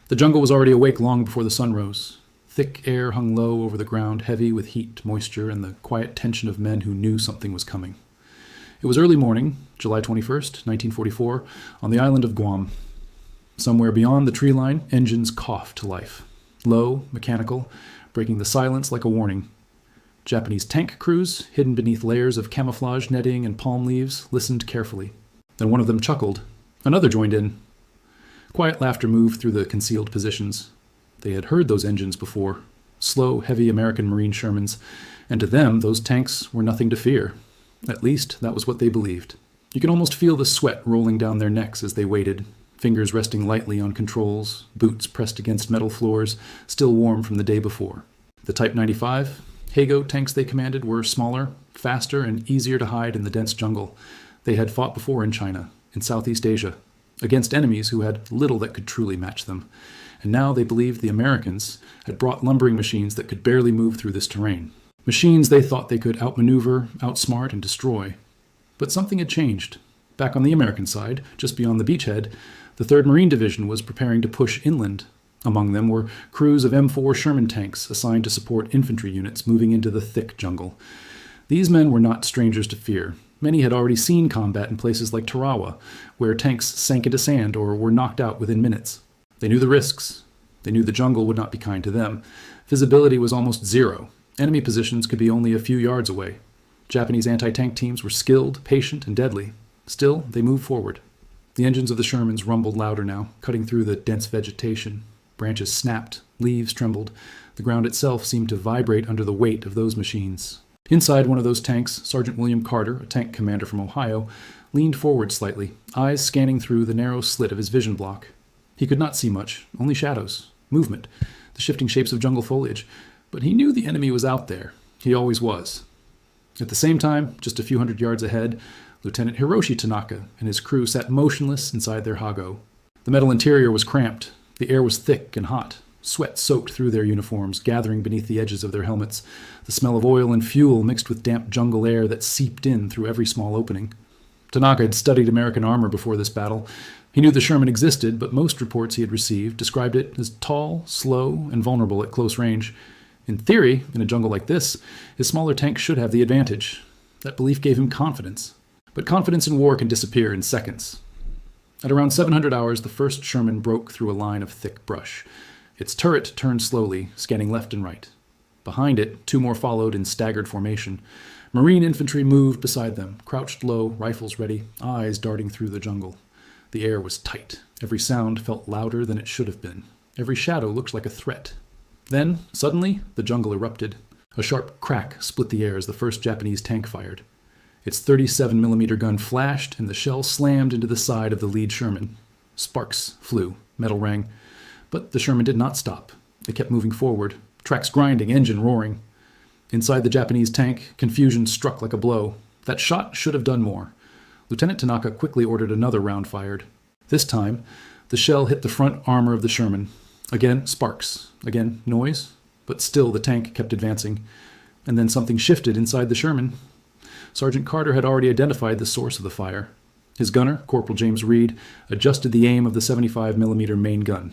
The jungle was already awake long before the sun rose. Thick air hung low over the ground, heavy with heat, moisture, and the quiet tension of men who knew something was coming. It was early morning, July 21st, 1944, on the island of Guam. Somewhere beyond the tree line, engines coughed to life. Low, mechanical, breaking the silence like a warning. Japanese tank crews, hidden beneath layers of camouflage netting and palm leaves, listened carefully. Then one of them chuckled. Another joined in. Quiet laughter moved through the concealed positions. They had heard those engines before. Slow, heavy American Marine Shermans. And to them, those tanks were nothing to fear. At least, that was what they believed. You could almost feel the sweat rolling down their necks as they waited, fingers resting lightly on controls, boots pressed against metal floors, still warm from the day before. The Type 95 Hago tanks they commanded were smaller, faster, and easier to hide in the dense jungle. They had fought before in China, in Southeast Asia, against enemies who had little that could truly match them. And now they believed the Americans had brought lumbering machines that could barely move through this terrain. Machines they thought they could outmaneuver, outsmart, and destroy. But something had changed. Back on the American side, just beyond the beachhead, the 3rd Marine Division was preparing to push inland. Among them were crews of M4 Sherman tanks assigned to support infantry units moving into the thick jungle. These men were not strangers to fear. Many had already seen combat in places like Tarawa, where tanks sank into sand or were knocked out within minutes. They knew the risks. They knew the jungle would not be kind to them. Visibility was almost zero. Enemy positions could be only a few yards away. Japanese anti-tank teams were skilled, patient, and deadly. Still, they moved forward. The engines of the Shermans rumbled louder now, cutting through the dense vegetation. Branches snapped, leaves trembled. The ground itself seemed to vibrate under the weight of those machines. Inside one of those tanks, Sergeant William Carter, a tank commander from Ohio, leaned forward slightly, eyes scanning through the narrow slit of his vision block. He could not see much, only shadows, movement, the shifting shapes of jungle foliage. But he knew the enemy was out there. He always was. At the same time, just a few hundred yards ahead, Lieutenant Hiroshi Tanaka and his crew sat motionless inside their Hago. The metal interior was cramped. The air was thick and hot. Sweat soaked through their uniforms, gathering beneath the edges of their helmets. The smell of oil and fuel mixed with damp jungle air that seeped in through every small opening. Tanaka had studied American armor before this battle. He knew the Sherman existed, but most reports he had received described it as tall, slow, and vulnerable at close range. In theory, in a jungle like this, his smaller tank should have the advantage. That belief gave him confidence. But confidence in war can disappear in seconds. At around 700 hours, the first Sherman broke through a line of thick brush. Its turret turned slowly, scanning left and right. Behind it, 2 more followed in staggered formation. Marine infantry moved beside them, crouched low, rifles ready, eyes darting through the jungle. The air was tight. Every sound felt louder than it should have been. Every shadow looked like a threat. Then, suddenly, the jungle erupted. A sharp crack split the air as the first Japanese tank fired. Its 37mm gun flashed, and the shell slammed into the side of the lead Sherman. Sparks flew, metal rang. But the Sherman did not stop. It kept moving forward, tracks grinding, engine roaring. Inside the Japanese tank, confusion struck like a blow. That shot should have done more. Lieutenant Tanaka quickly ordered another round fired. This time, the shell hit the front armor of the Sherman. Again, sparks. Again, noise. But still the tank kept advancing. And then something shifted inside the Sherman. Sergeant Carter had already identified the source of the fire. His gunner, Corporal James Reed, adjusted the aim of the 75mm main gun.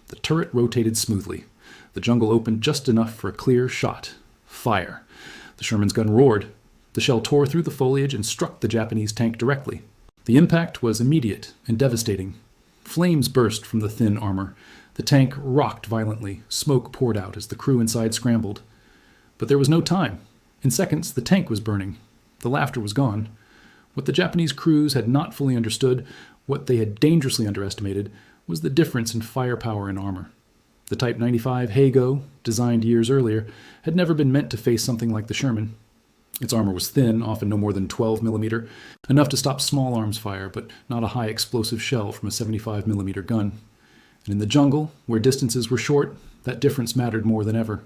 The turret rotated smoothly. The jungle opened just enough for a clear shot. Fire. The Sherman's gun roared. The shell tore through the foliage and struck the Japanese tank directly. The impact was immediate and devastating. Flames burst from the thin armor. The tank rocked violently. Smoke poured out as the crew inside scrambled. But there was no time. In seconds, the tank was burning. The laughter was gone. What the Japanese crews had not fully understood, what they had dangerously underestimated, was the difference in firepower and armor. The Type 95 Hago, designed years earlier, had never been meant to face something like the Sherman. Its armor was thin, often no more than 12mm, enough to stop small arms fire, but not a high explosive shell from a 75mm gun. And in the jungle, where distances were short, that difference mattered more than ever.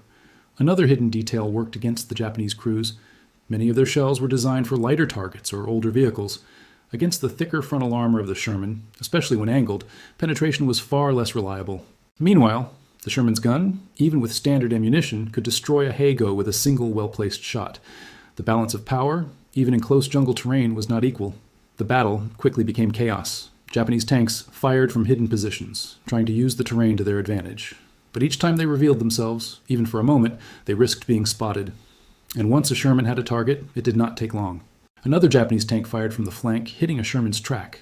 Another hidden detail worked against the Japanese crews. Many of their shells were designed for lighter targets or older vehicles. Against the thicker frontal armor of the Sherman, especially when angled, penetration was far less reliable. Meanwhile, the Sherman's gun, even with standard ammunition, could destroy a Hago with a single well-placed shot. The balance of power, even in close jungle terrain, was not equal. The battle quickly became chaos. Japanese tanks fired from hidden positions, trying to use the terrain to their advantage. But each time they revealed themselves, even for a moment, they risked being spotted. And once a Sherman had a target, it did not take long. Another Japanese tank fired from the flank, hitting a Sherman's track.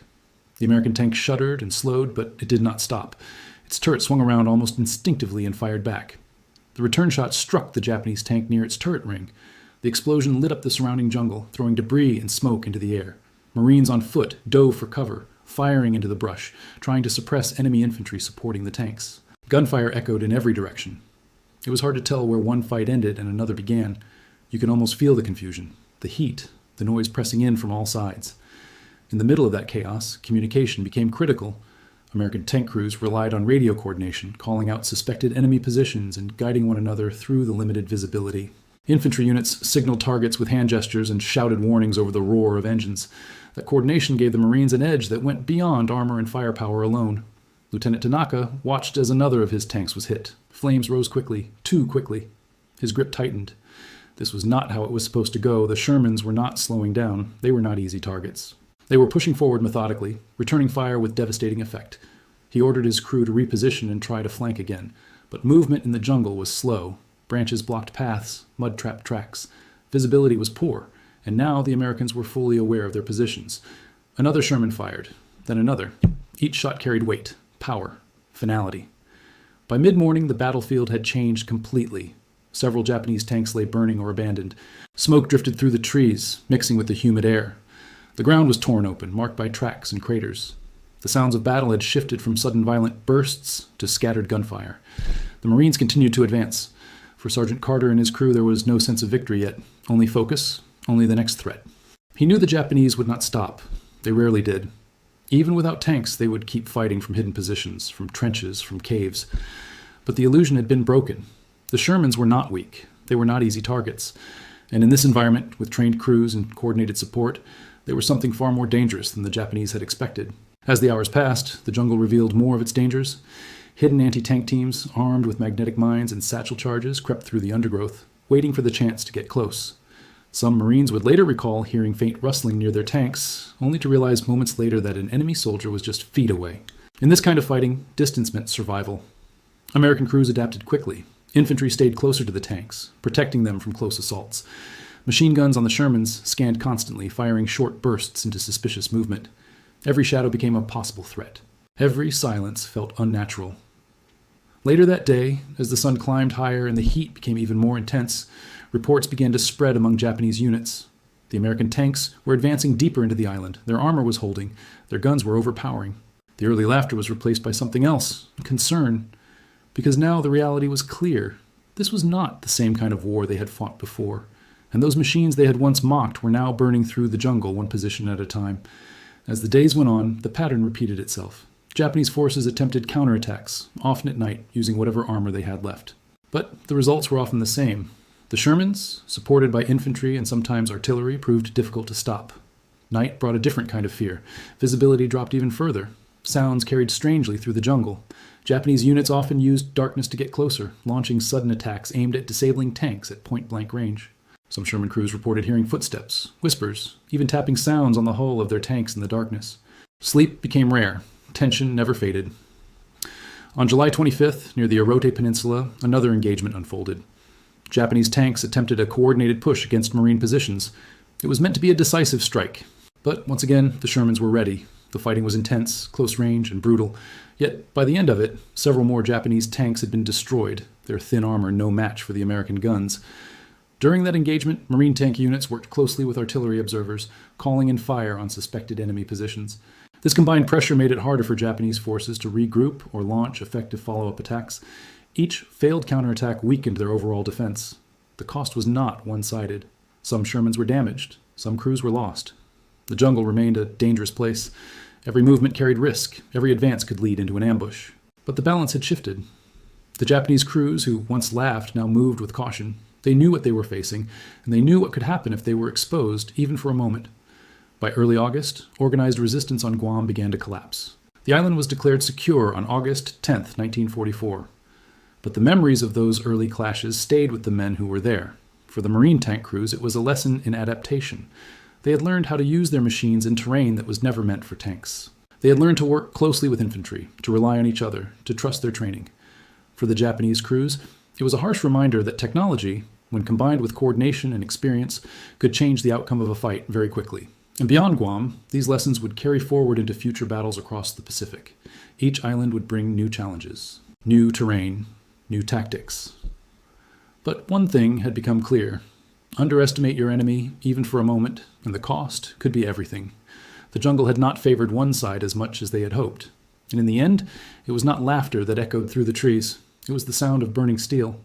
The American tank shuddered and slowed, but it did not stop. Its turret swung around almost instinctively and fired back. The return shot struck the Japanese tank near its turret ring. The explosion lit up the surrounding jungle, throwing debris and smoke into the air. Marines on foot dove for cover, firing into the brush, trying to suppress enemy infantry supporting the tanks. Gunfire echoed in every direction. It was hard to tell where one fight ended and another began. You could almost feel the confusion, the heat, the noise pressing in from all sides. In the middle of that chaos, communication became critical. American tank crews relied on radio coordination, calling out suspected enemy positions and guiding one another through the limited visibility. Infantry units signaled targets with hand gestures and shouted warnings over the roar of engines. That coordination gave the Marines an edge that went beyond armor and firepower alone. Lieutenant Tanaka watched as another of his tanks was hit. Flames rose quickly, too quickly. His grip tightened. This was not how it was supposed to go. The Shermans were not slowing down. They were not easy targets. They were pushing forward methodically, returning fire with devastating effect. He ordered his crew to reposition and try to flank again. But movement in the jungle was slow. Branches blocked paths, mud trapped tracks. Visibility was poor, and now the Americans were fully aware of their positions. Another Sherman fired, then another. Each shot carried weight, power, finality. By mid-morning, the battlefield had changed completely. Several Japanese tanks lay burning or abandoned. Smoke drifted through the trees, mixing with the humid air. The ground was torn open, marked by tracks and craters. The sounds of battle had shifted from sudden violent bursts to scattered gunfire. The Marines continued to advance. For Sergeant Carter and his crew, there was no sense of victory yet. Only focus, only the next threat. He knew the Japanese would not stop. They rarely did. Even without tanks, they would keep fighting from hidden positions, from trenches, from caves. But the illusion had been broken. The Shermans were not weak. They were not easy targets. And in this environment, with trained crews and coordinated support, they were something far more dangerous than the Japanese had expected. As the hours passed, the jungle revealed more of its dangers. Hidden anti-tank teams, armed with magnetic mines and satchel charges, crept through the undergrowth, waiting for the chance to get close. Some Marines would later recall hearing faint rustling near their tanks, only to realize moments later that an enemy soldier was just feet away. In this kind of fighting, distance meant survival. American crews adapted quickly. Infantry stayed closer to the tanks, protecting them from close assaults. Machine guns on the Shermans scanned constantly, firing short bursts into suspicious movement. Every shadow became a possible threat. Every silence felt unnatural. Later that day, as the sun climbed higher and the heat became even more intense, reports began to spread among Japanese units. The American tanks were advancing deeper into the island. Their armor was holding. Their guns were overpowering. The early laughter was replaced by something else, concern. Because now the reality was clear. This was not the same kind of war they had fought before. And those machines they had once mocked were now burning through the jungle one position at a time. As the days went on, the pattern repeated itself. Japanese forces attempted counterattacks, often at night, using whatever armor they had left. But the results were often the same. The Shermans, supported by infantry and sometimes artillery, proved difficult to stop. Night brought a different kind of fear. Visibility dropped even further. Sounds carried strangely through the jungle. Japanese units often used darkness to get closer, launching sudden attacks aimed at disabling tanks at point-blank range. Some Sherman crews reported hearing footsteps, whispers, even tapping sounds on the hull of their tanks in the darkness. Sleep became rare. Tension never faded. On July 25th, near the Orote Peninsula, another engagement unfolded. Japanese tanks attempted a coordinated push against Marine positions. It was meant to be a decisive strike. But once again, the Shermans were ready. The fighting was intense, close range, and brutal. Yet, by the end of it, several more Japanese tanks had been destroyed, their thin armor no match for the American guns. During that engagement, Marine tank units worked closely with artillery observers, calling in fire on suspected enemy positions. This combined pressure made it harder for Japanese forces to regroup or launch effective follow-up attacks. Each failed counterattack weakened their overall defense. The cost was not one-sided. Some Shermans were damaged. Some crews were lost. The jungle remained a dangerous place. Every movement carried risk. Every advance could lead into an ambush. But the balance had shifted. The Japanese crews, who once laughed, now moved with caution. They knew what they were facing, and they knew what could happen if they were exposed, even for a moment. By early August, organized resistance on Guam began to collapse. The island was declared secure on August 10, 1944. But the memories of those early clashes stayed with the men who were there. For the Marine tank crews, it was a lesson in adaptation. They had learned how to use their machines in terrain that was never meant for tanks. They had learned to work closely with infantry, to rely on each other, to trust their training. For the Japanese crews, it was a harsh reminder that technology, when combined with coordination and experience, could change the outcome of a fight very quickly. And beyond Guam, these lessons would carry forward into future battles across the Pacific. Each island would bring new challenges, new terrain, new tactics. But one thing had become clear. Underestimate your enemy, even for a moment, and the cost could be everything. The jungle had not favored one side as much as they had hoped. And in the end, it was not laughter that echoed through the trees. It was the sound of burning steel.